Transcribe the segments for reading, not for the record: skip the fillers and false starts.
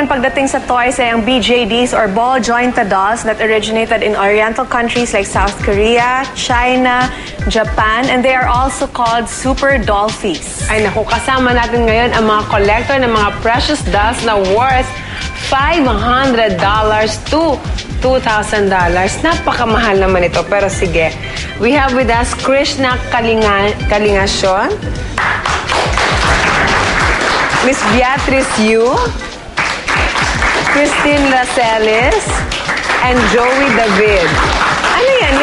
naman pagdating sa toys ay ang BJDs or ball-jointed dolls that originated in Oriental countries like South Korea, China, Japan, and they are also called super dollfies. Ay naku, kasama natin ngayon ang mga collector ng mga precious dolls na worth $500 to $2,000. Napakamahal naman ito, pero sige. We have with us Krishna Kalingasyon, Miss Beatrice Yu, Christine Lacelis, and Joey David. Ano yan?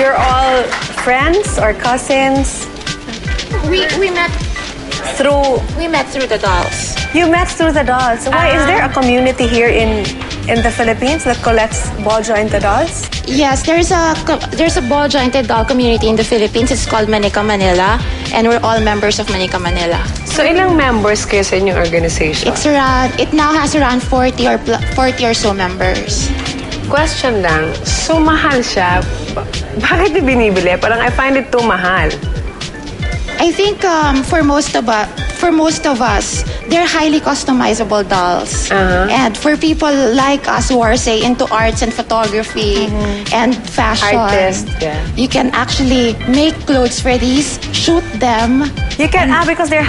You're all friends or cousins? We met Through... through the dolls. You met through the dolls. Why? Is there a community here in the Philippines that collects ball-jointed dolls? Yes, there's a ball jointed doll community in the Philippines. It's called Manika Manila, and we're all members of Manika Manila. So, ilang members kayo sa inyong organization? It now has around 40 or so members. Question lang, so mahal siya. Bakit di binibili? Parang I find it too mahal. I think for most of us, they're highly customizable dolls. And for people like us who are, say, into arts and photography and fashion, Artist, yeah. you can actually make clothes for these, shoot them. You can, because they're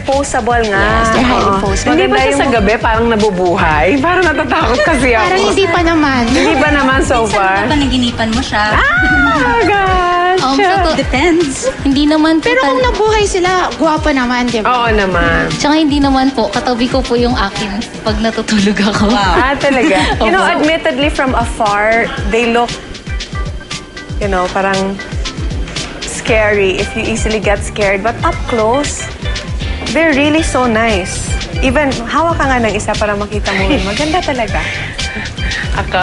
postable nga. Yes, they're highly postable. Hindi ba siya sa gabi parang nabubuhay? Parang natatakot kasi ako. Parang hindi pa naman. Hindi ba naman so far? Panaginipan mo siya. Oh, gosh! So, depends. Hindi naman po. Pero kung nabuhay sila, guwapa naman, di ba? Oo naman. Tsaka hindi naman po. Katabi ko po yung akin pag natutulog ako. Ah, talaga? Admittedly from afar, they look, parang scary if you easily get scared. But up close, they're really so nice. Even, hawak ka nga ng isa para makita mo. Maganda talaga. Ako?